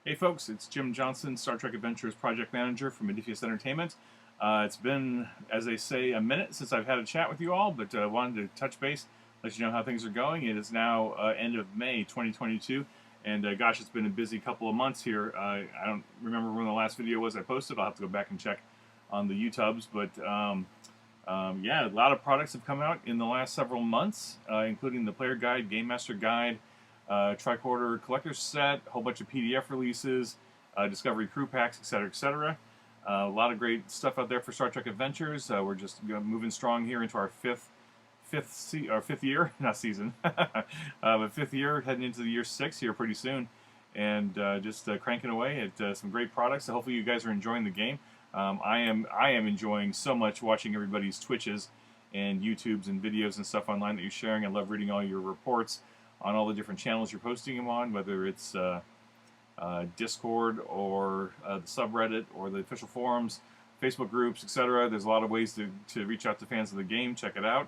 Hey folks, it's Jim Johnson, Star Trek Adventures Project Manager for Modiphius Entertainment. It's been, as they say, a minute since I've had a chat with you all, but I wanted to touch base, let you know how things are going. It is now end of May 2022, and gosh, it's been a busy couple of months here. I don't remember when the last video was I posted. I'll have to go back and check on the YouTubes, but yeah, a lot of products have come out in the last several months, including the Player Guide, Game Master Guide, Tricorder Collector's Set, a whole bunch of PDF releases, Discovery Crew Packs, etc., etc. A lot of great stuff out there for Star Trek Adventures. We're just moving strong here into our fifth year, not season, but fifth year, heading into the year 6 here pretty soon, and just cranking away at some great products. So hopefully you guys are enjoying the game. I am enjoying so much watching everybody's Twitches and YouTubes and videos and stuff online that you're sharing. I love reading all your reports on all the different channels you're posting them on, whether it's Discord or the subreddit or the official forums, Facebook groups, etc. There's a lot of ways to reach out to fans of the game. Check it out.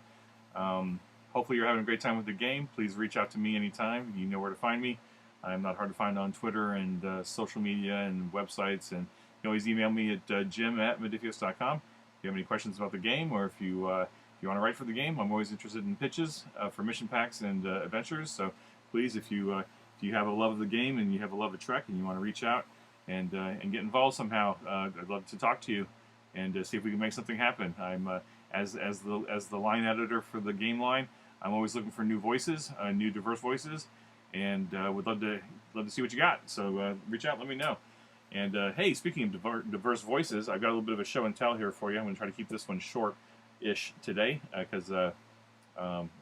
Hopefully you're having a great time with the game. Please reach out to me anytime. You know where to find me. I'm not hard to find on Twitter and social media and websites. And you can always email me at jim@modiphius.com if you have any questions about the game, or if you want to write for the game. I'm always interested in pitches for mission packs and adventures. So please, if you have a love of the game and you have a love of Trek and you want to reach out and get involved somehow, I'd love to talk to you and see if we can make something happen. I'm as the line editor for the game line, I'm always looking for new voices, new diverse voices, and would love to see what you got. So reach out, let me know. And hey, speaking of diverse voices, I've got a little bit of a show and tell here for you. I'm going to try to keep this one short-ish today because I've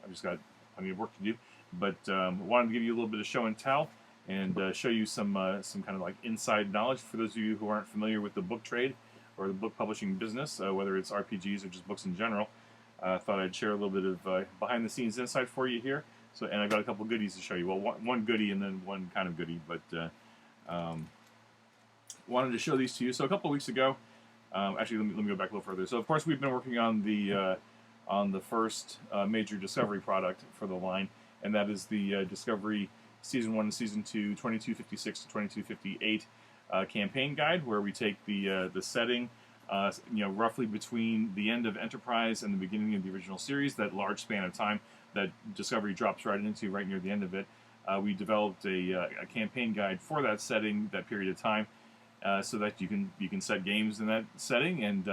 just got plenty of work to do. But wanted to give you a little bit of show and tell and show you some kind of like inside knowledge for those of you who aren't familiar with the book trade or the book publishing business, whether it's RPGs or just books in general. Thought I'd share a little bit of behind-the-scenes insight for you here. So, and I've got a couple goodies to show you. Well, one goodie and then one kind of goodie, but wanted to show these to you. So a couple weeks ago, actually, let me go back a little further. So, of course, we've been working on the first major Discovery product for the line, and that is the Discovery Season 1 and Season 2, 2256 to 2258 campaign guide, where we take the setting, roughly between the end of Enterprise and the beginning of the original series, that large span of time that Discovery drops right into, right near the end of it. We developed a campaign guide for that setting, that period of time, so that you can set games in that setting and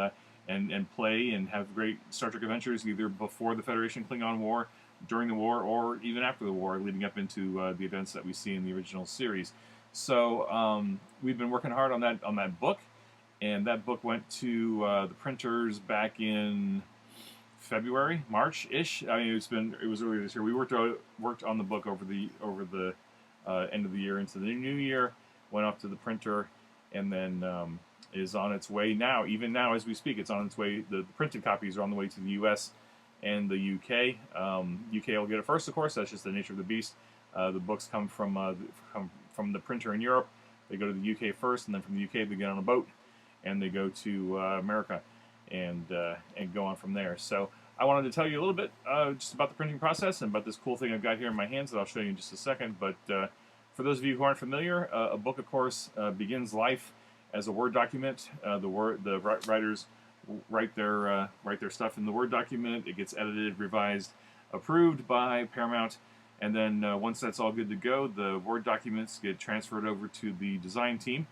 play and have great Star Trek adventures either before the Federation Klingon War, during the war, or even after the war, leading up into the events that we see in the original series. So we've been working hard on that book, and that book went to the printers back in February, March-ish. I mean, it was earlier this year. We worked on the book over the end of the year into the new year. Went off to the printer, and then is on its way now. Even now, as we speak, it's on its way. The printed copies are on the way to the U.S. and the U.K. U.K. will get it first, of course. That's just the nature of the beast. The books come from the printer in Europe. They go to the U.K. first, and then from the U.K. they get on a boat, and they go to America, and go on from there. So I wanted to tell you a little bit just about the printing process and about this cool thing I've got here in my hands that I'll show you in just a second. But for those of you who aren't familiar, a book, of course, begins life as a Word document. The writers write their stuff in the Word document. It gets edited, revised, approved by Paramount, and then once that's all good to go, the Word documents get transferred over to the design team,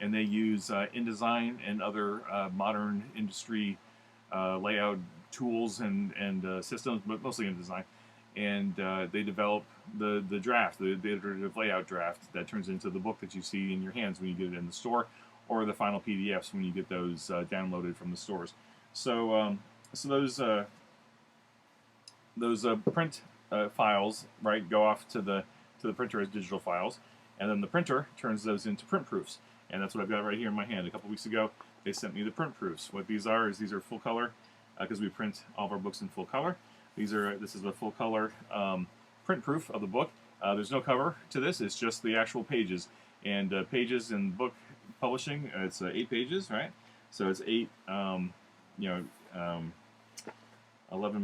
and they use InDesign and other modern industry layout tools and systems, but mostly InDesign. And they develop the draft, the iterative layout draft that turns into the book that you see in your hands when you get it in the store, or the final PDFs when you get those downloaded from the stores. So, those print files, right, go off to the printer as digital files, and then the printer turns those into print proofs. And that's what I've got right here in my hand. A couple weeks ago, they sent me the print proofs. What these are is these are full color, because we print all of our books in full color. This is a full color print proof of the book. There's no cover to this. It's just the actual pages. And pages in book publishing, it's 8 pages, right? So it's 8, 11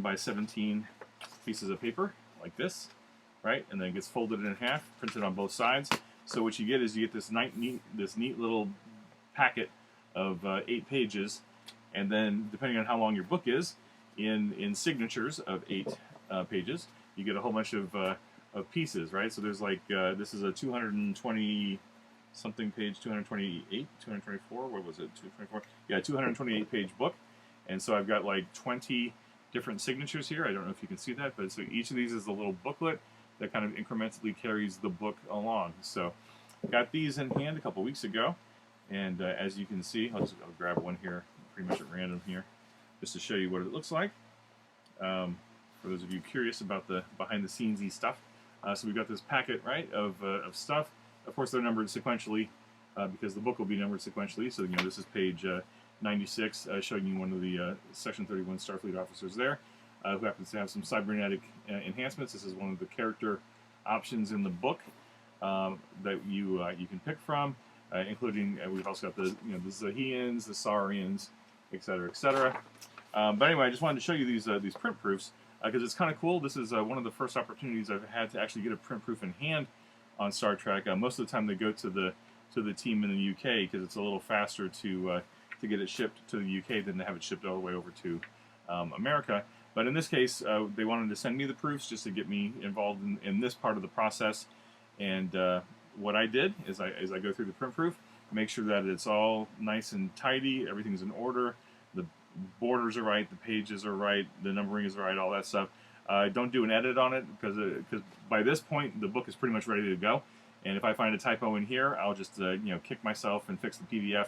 by 17 pieces of paper like this, right? And then it gets folded in half, printed on both sides. So what you get is you get this neat little packet of 8 pages, and then depending on how long your book is, in signatures of 8 pages, you get a whole bunch of pieces, right? So there's like this is a 220 something page, 228, 224. What was it? 224. Yeah, 228 page book, and so I've got like 20 different signatures here. I don't know if you can see that, but so each of these is a little booklet that kind of incrementally carries the book along. So got these in hand a couple weeks ago, and as you can see, I'll grab one here, pretty much at random here, just to show you what it looks like. For those of you curious about the behind-the-scenes-y stuff, so we've got this packet, right, of stuff. Of course, they're numbered sequentially because the book will be numbered sequentially. So this is page 96, showing you one of the Section 31 Starfleet officers there, who happens to have some cybernetic enhancements. This is one of the character options in the book that you can pick from, including we've also got the the Zahians, the Saurians, etc., etc. But anyway, I just wanted to show you these print proofs because it's kind of cool. This is one of the first opportunities I've had to actually get a print proof in hand on Star Trek. Most of the time they go to the team in the UK because it's a little faster to get it shipped to the UK than to have it shipped all the way over to America. But in this case, they wanted to send me the proofs just to get me involved in this part of the process. And what I did is I go through the print proof, make sure that it's all nice and tidy, everything's in order, the borders are right, the pages are right, the numbering is right, all that stuff. Don't do an edit on it because by this point the book is pretty much ready to go. And if I find a typo in here, I'll just kick myself and fix the PDF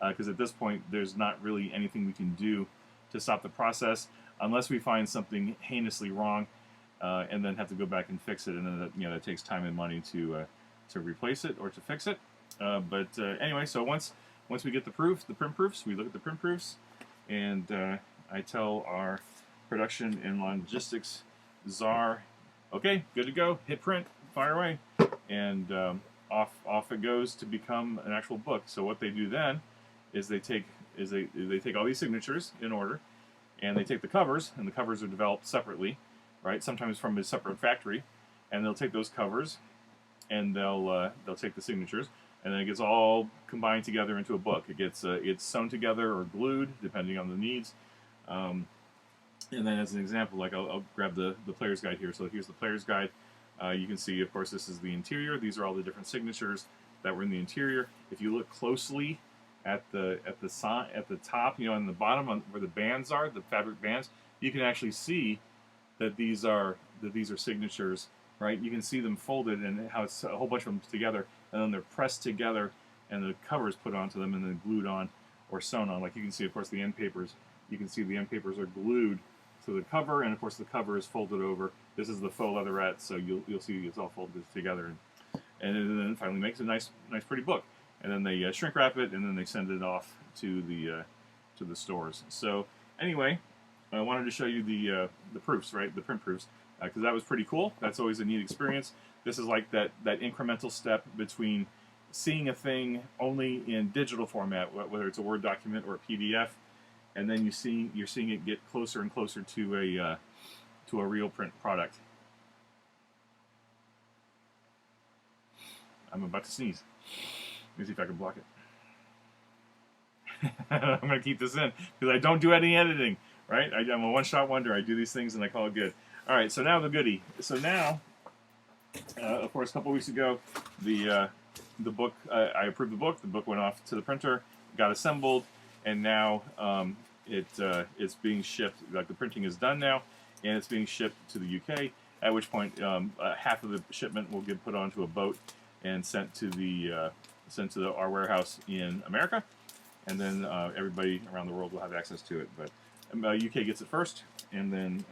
because at this point there's not really anything we can do to stop the process unless we find something heinously wrong and then have to go back and fix it, and then that takes time and money to replace it or to fix it. But anyway, so once we get the print proofs, we look at the print proofs, and I tell our production and logistics czar, okay, good to go, hit print, fire away, and off it goes to become an actual book. So what they do then is they take all these signatures in order, and they take the covers, and the covers are developed separately, right? Sometimes from a separate factory, and they'll take those covers, and they'll take the signatures, and then it gets all combined together into a book. It gets sewn together or glued depending on the needs. And then as an example, like I'll grab the player's guide here. So here's the player's guide. You can see, of course, this is the interior. These are all the different signatures that were in the interior. If you look closely at the top, on the bottom where the bands are, the fabric bands, you can actually see that these are signatures, right? You can see them folded and how it's a whole bunch of them together, and then they're pressed together, and the cover is put onto them and then glued on or sewn on. Like you can see, of course, the end papers. You can see the end papers are glued to the cover, and of course the cover is folded over. This is the faux leatherette, so you'll see it's all folded together, and then it finally makes a nice pretty book. And then they shrink wrap it, and then they send it off to the stores. So anyway, I wanted to show you the proofs, right? The print proofs, because that was pretty cool. That's always a neat experience. This is like that incremental step between seeing a thing only in digital format, whether it's a Word document or a PDF, and then you're seeing it get closer and closer to a real print product. I'm about to sneeze. Let me see if I can block it. I'm going to keep this in because I don't do any editing, right? I'm a one-shot wonder. I do these things and I call it good. All right, so now the goodie. So now, of course, a couple weeks ago, the book, I approved the book. The book went off to the printer, got assembled, and now it's being shipped. Like the printing is done now, and it's being shipped to the UK. At which point, half of the shipment will get put onto a boat and sent to our warehouse in America, and then everybody around the world will have access to it. But UK gets it first, and then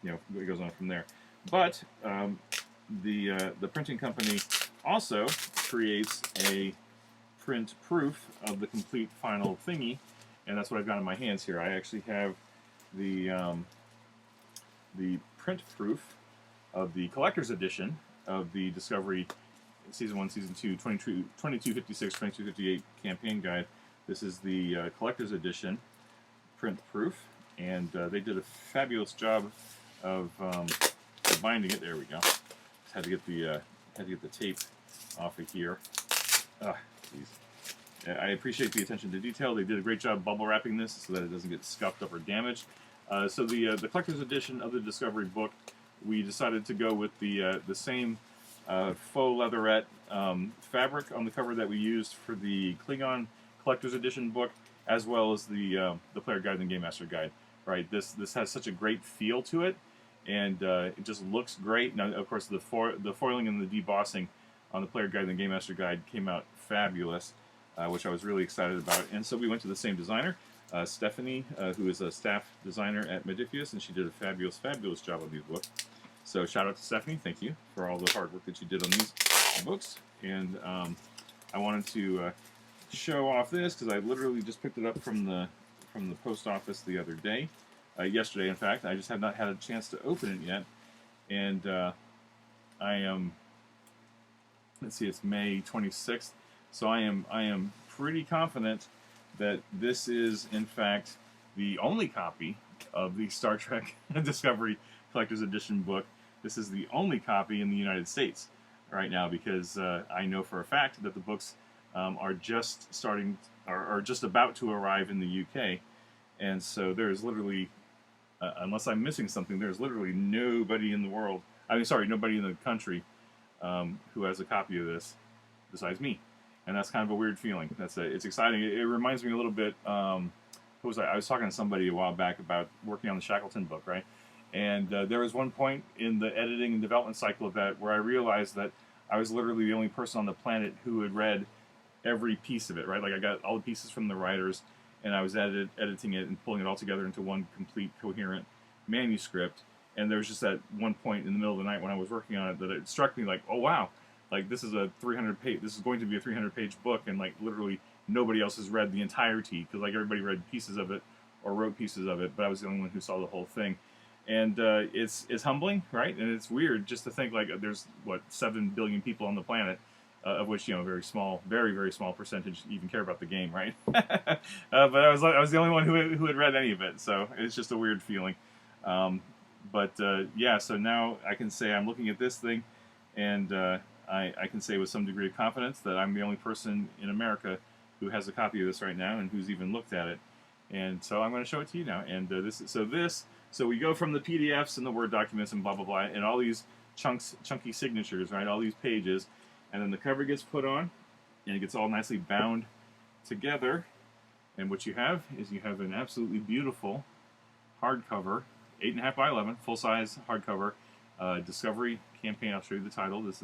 it goes on from there. But the printing company also creates a print proof of the complete final thingy, and that's what I've got in my hands here. I actually have the print proof of the collector's edition of the Discovery Season 1, Season 2, 2256, 2258 campaign guide. This is the collector's edition print proof, and they did a fabulous job of binding it. There we go. Just had to get the tape off of here. Ah, geez. I appreciate the attention to detail. They did a great job bubble wrapping this so that it doesn't get scuffed up or damaged. So the collector's edition of the Discovery book, we decided to go with the same faux leatherette fabric on the cover that we used for the Klingon collector's edition book, as well as the Player Guide and the Game Master Guide. Right, this has such a great feel to it, and it just looks great. Now, of course, the foiling and the debossing on the Player Guide and the Game Master Guide came out fabulous, which I was really excited about. And so we went to the same designer, Stephanie, who is a staff designer at Modiphius, and she did a fabulous, fabulous job on these books. So shout out to Stephanie, thank you for all the hard work that you did on these books. And I wanted to show off this because I literally just picked it up from the post office the other day, yesterday in fact. I just have not had a chance to open it yet, and I am, let's see, it's May 26th, so I am pretty confident that this is in fact the only copy of the Star Trek Discovery Collector's Edition book. This is the only copy in the United States right now, because I know for a fact that the books are just about to arrive in the UK, and so there's literally, unless I'm missing something, there's literally nobody in the world, nobody in the country who has a copy of this besides me, and that's kind of a weird feeling. It's exciting. It reminds me a little bit. Who was I? I was talking to somebody a while back about working on the Shackleton book, right? And there was one point in the editing and development cycle of that where I realized that I was literally the only person on the planet who had read every piece of it, right? Like I got all the pieces from the writers, and I was editing it and pulling it all together into one complete, coherent manuscript. And there was just that one point in the middle of the night when I was working on it that it struck me like, oh wow, like this is going to be a 300-page book, and like literally nobody else has read the entirety, because like everybody read pieces of it or wrote pieces of it, but I was the only one who saw the whole thing. And it's humbling, right? And it's weird just to think like there's 7 billion people on the planet, of which very small, very very small percentage even care about the game, right? But I was the only one who had read any of it, so it's just a weird feeling. Yeah, so now I can say I'm looking at this thing, and I can say with some degree of confidence that I'm the only person in America who has a copy of this right now and who's even looked at it. And so I'm going to show it to you now. And so we go from the PDFs and the Word documents and blah blah blah, and all these chunky signatures, right? All these pages, and then the cover gets put on, and it gets all nicely bound together. And what you have is an absolutely beautiful hardcover, 8.5 by 11, full-size hardcover, Discovery campaign. I'll show you the title. It's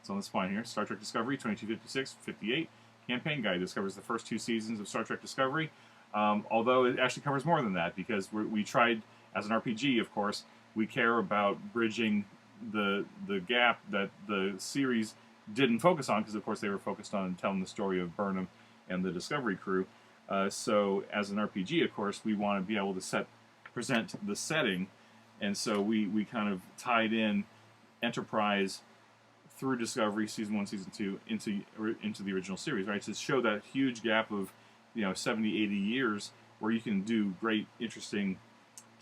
on the spine here. Star Trek Discovery 2256-58 campaign guide. This covers the first 2 seasons of Star Trek Discovery. Although it actually covers more than that, because we tried, as an RPG, of course, we care about bridging the gap that the series didn't focus on, because of course they were focused on telling the story of Burnham and the Discovery crew. So as an RPG, of course, we want to be able to present the setting, and so we kind of tied in Enterprise through Discovery, Season 1, Season 2, into the original series, right? To show that huge gap of 70, 80 years where you can do great, interesting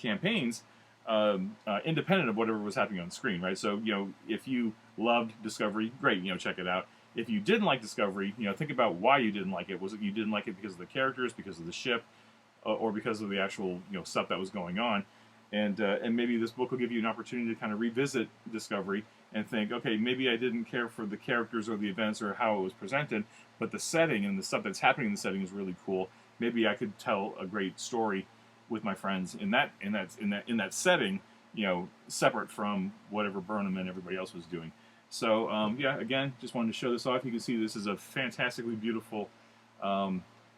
campaigns independent of whatever was happening on screen, right? So, if you loved Discovery, great, check it out. If you didn't like Discovery, think about why you didn't like it. Was it you didn't like it because of the characters, because of the ship, or because of the actual, stuff that was going on? And maybe this book will give you an opportunity to kind of revisit Discovery and think, okay, maybe I didn't care for the characters or the events or how it was presented, but the setting and the stuff that's happening in the setting is really cool. Maybe I could tell a great story with my friends in that setting, separate from whatever Burnham and everybody else was doing. So yeah, again, just wanted to show this off. You can see this is a fantastically beautiful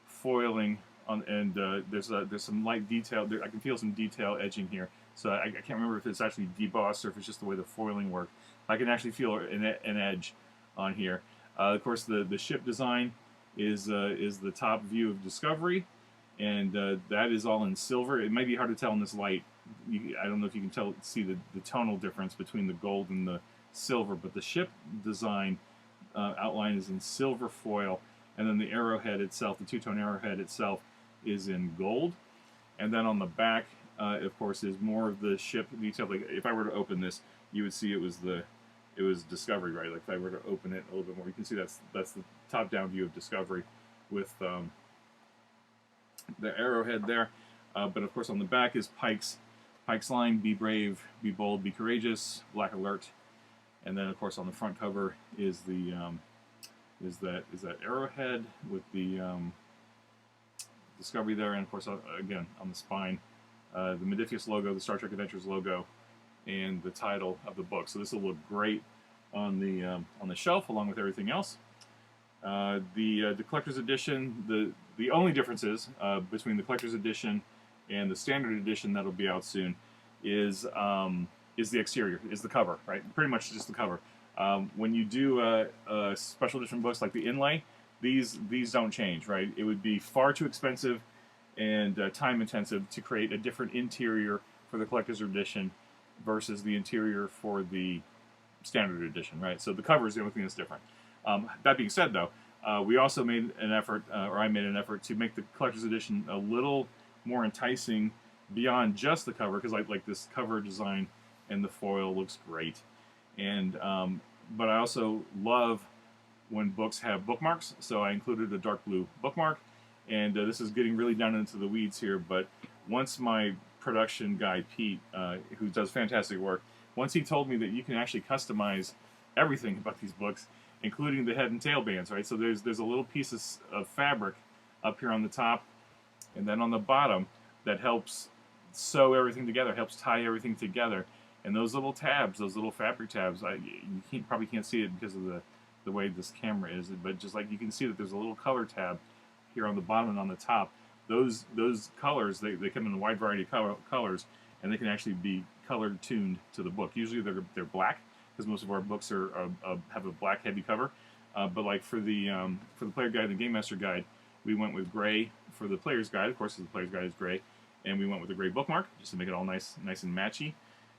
foiling on, and there's some light detail. I can feel some detail edging here. So I can't remember if it's actually debossed or if it's just the way the foiling worked. I can actually feel an edge on here. Of course, the ship design is the top view of Discovery, and that is all in silver. It might be hard to tell in this light. I don't know if you can see the tonal difference between the gold and the silver, but the ship design outline is in silver foil, and then the arrowhead itself, the two-tone arrowhead itself, is in gold. And then on the back, of course, is more of the ship detail. Like if I were to open this, you would see it was the it was Discovery, right? Like if I were to open it a little bit more, you can see that's the top-down view of Discovery with the arrowhead there. But of course, on the back is Pike's line: "Be brave, be bold, be courageous." Black alert. And then, of course, on the front cover is the is that arrowhead with the Discovery there, and of course, again on the spine, the Modiphius logo, the Star Trek Adventures logo, and the title of the book. So this will look great on the shelf along with everything else. The collector's edition, the only differences between the collector's edition and the standard edition that'll be out soon is the exterior, is the cover, right? Pretty much just the cover. When you do special edition books like the inlay, these don't change, right? It would be far too expensive and time intensive to create a different interior for the collector's edition versus the interior for the standard edition, right? So the cover is the only thing that's different. That being said, though, we also made an effort, or I made an effort, to make the collector's edition a little more enticing beyond just the cover, because like this cover design and the foil looks great, and but I also love when books have bookmarks, so I included a dark blue bookmark, and this is getting really down into the weeds here, but once my production guy Pete, who does fantastic work, once he told me that you can actually customize everything about these books, including the head and tail bands, right? So there's a little piece of fabric up here on the top, and then on the bottom that helps sew everything together, helps tie everything together. And those little tabs, those little fabric tabs, you probably can't see it because of the way this camera is, but just like you can see that there's a little color tab here on the bottom and on the top. Those colors, they come in a wide variety of colors, and they can actually be color tuned to the book. Usually they're black, because most of our books have a black heavy cover. But like for the player guide and the game master guide, we went with gray for the player's guide. Of course, the player's guide is gray, and we went with a gray bookmark just to make it all nice and matchy.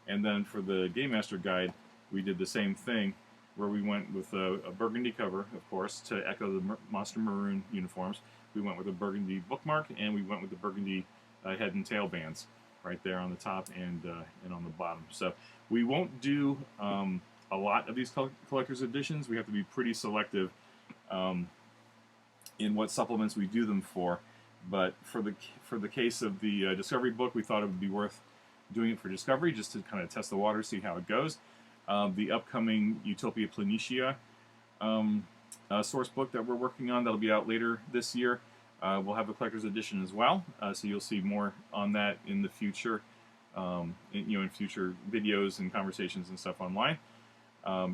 And then for the game master guide, we did the same thing, where we went with a burgundy cover, of course, to echo the Monster Maroon uniforms. We went with a burgundy bookmark, and we went with the burgundy head and tail bands right there on the top and on the bottom. So we won't do a lot of these collector's editions. We have to be pretty selective in what supplements we do them for. But for the case of the Discovery book, we thought it would be worth doing it for Discovery, just to kind of test the water, see how it goes. The upcoming Utopia Planitia source book that we're working on, that'll be out later this year. We'll have a collector's edition as well, so you'll see more on that in the future, in future videos and conversations and stuff online.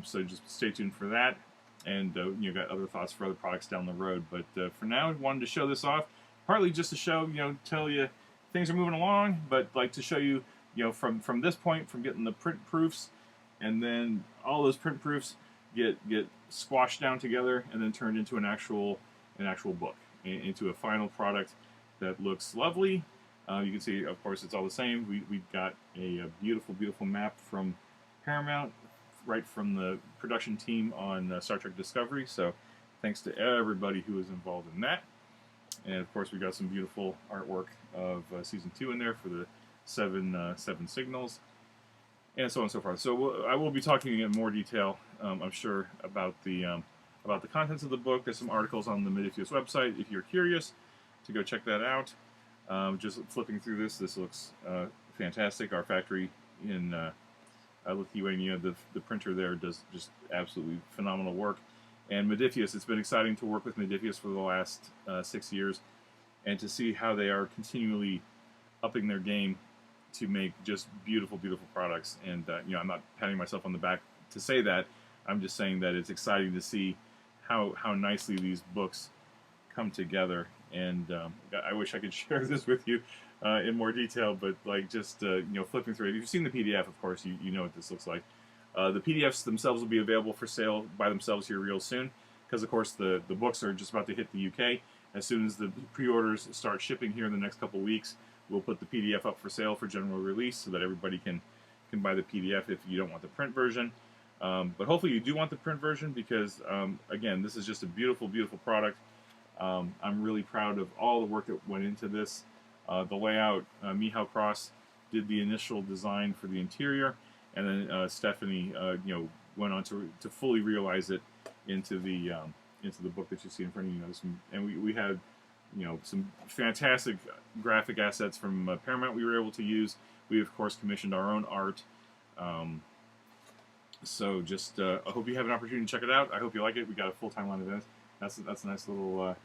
So just stay tuned for that, and got other thoughts for other products down the road. But for now, I wanted to show this off, partly just to show, tell you things are moving along, but like to show you, from this point, from getting the print proofs, and then all those print proofs get squashed down together and then turned into an actual book, into a final product that looks lovely. You can see, of course, it's all the same. We got a beautiful map from Paramount, right from the production team on Star Trek Discovery. So thanks to everybody who was involved in that. And of course, we got some beautiful artwork of season 2 in there for the seven signals, and so on and so forth. So I will be talking in more detail, I'm sure, about the contents of the book. There's some articles on the Modiphius website if you're curious to go check that out. Just flipping through this looks fantastic. Our factory in Lithuania, the printer there does just absolutely phenomenal work. And Modiphius, it's been exciting to work with Modiphius for the last 6 years, and to see how they are continually upping their game to make just beautiful products. And I'm not patting myself on the back to say that. I'm just saying that it's exciting to see how nicely these books come together. And I wish I could share this with you in more detail, but like just flipping through it. If you've seen the PDF, of course, you know what this looks like. The PDFs themselves will be available for sale by themselves here real soon, because of course the books are just about to hit the UK. As soon as the pre-orders start shipping here in the next couple weeks, we'll put the PDF up for sale for general release, so that everybody can buy the PDF if you don't want the print version. But hopefully you do want the print version, because again, this is just a beautiful product. I'm really proud of all the work that went into this. The layout, Michał Cross did the initial design for the interior, and then Stephanie went on to fully realize it into the book that you see in front of you. And we had some fantastic graphic assets from Paramount we were able to use. We of course commissioned our own art. So just I hope you have an opportunity to check it out. I hope you like it. We got a full timeline event. That's a nice little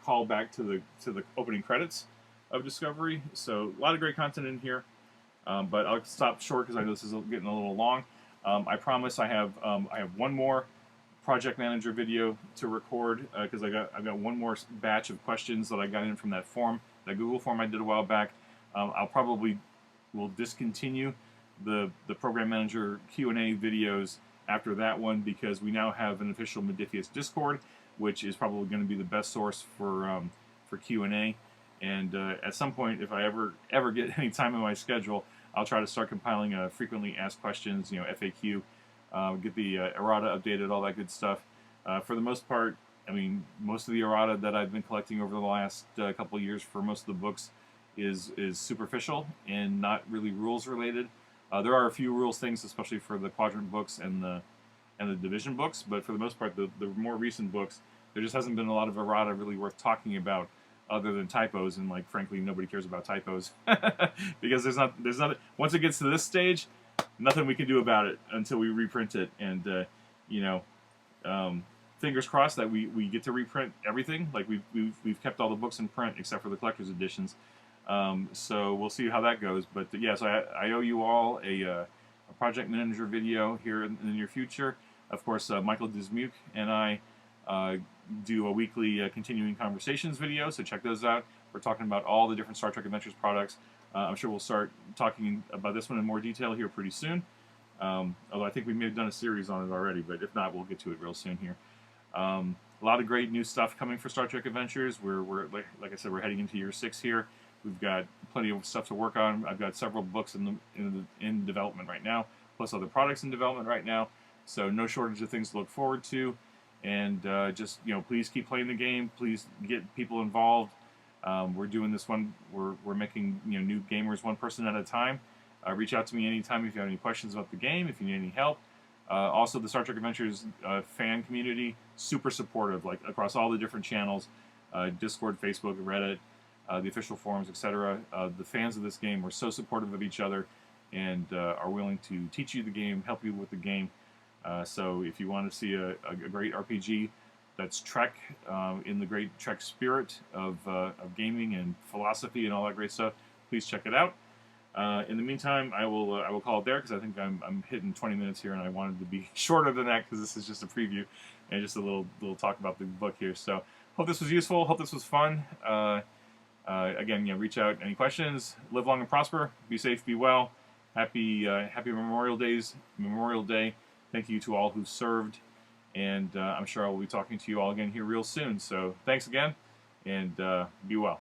callback to the opening credits of Discovery. So a lot of great content in here. But I'll stop short because I know this is getting a little long. I promise I have one more project manager video to record because I've got one more batch of questions that I got in from that form, that Google form I did a while back. I'll probably will discontinue the program manager Q&A videos after that one because we now have an official Modiphius Discord, which is probably going to be the best source for Q&A. And at some point, if I ever get any time in my schedule, I'll try to start compiling frequently asked questions, FAQ, get the errata updated, all that good stuff. For the most part, I mean, most of the errata that I've been collecting over the last couple of years for most of the books is superficial and not really rules related. There are a few rules things, especially for the quadrant books and the division books, but for the most part, the more recent books, there just hasn't been a lot of errata really worth talking about, other than typos, and like frankly, nobody cares about typos because there's not once it gets to this stage, nothing we can do about it until we reprint it, and fingers crossed that we get to reprint everything. Like we've kept all the books in print except for the collector's editions. So we'll see how that goes. But yes, I owe you all a project manager video here in the near future. Of course, Michael Dismuke and I do a weekly continuing conversations video, so check those out. We're talking about all the different Star Trek Adventures products. I'm sure we'll start talking about this one in more detail here pretty soon. Although I think we may have done a series on it already, but if not, we'll get to it real soon here. A lot of great new stuff coming for Star Trek Adventures. We're like I said, we're heading into year 6 here. We've got plenty of stuff to work on. I've got several books in development right now, plus other products in development right now. So no shortage of things to look forward to. And just please keep playing the game. Please get people involved. We're doing this one. We're making new gamers one person at a time. Reach out to me anytime if you have any questions about the game. If you need any help. Also, the Star Trek Adventures fan community, super supportive, like across all the different channels, Discord, Facebook, Reddit, the official forums, etc. The fans of this game were so supportive of each other and are willing to teach you the game, help you with the game. So if you want to see a great RPG that's Trek in the great Trek spirit of gaming and philosophy and all that great stuff, please check it out. In the meantime, I will call it there because I think I'm hitting 20 minutes here, and I wanted to be shorter than that because this is just a preview and just a little talk about the book here. So hope this was useful. Hope this was fun. Again, reach out. Any questions? Live long and prosper. Be safe. Be well. Happy Memorial Day. Thank you to all who served, and I'm sure I will be talking to you all again here real soon. So thanks again, and be well.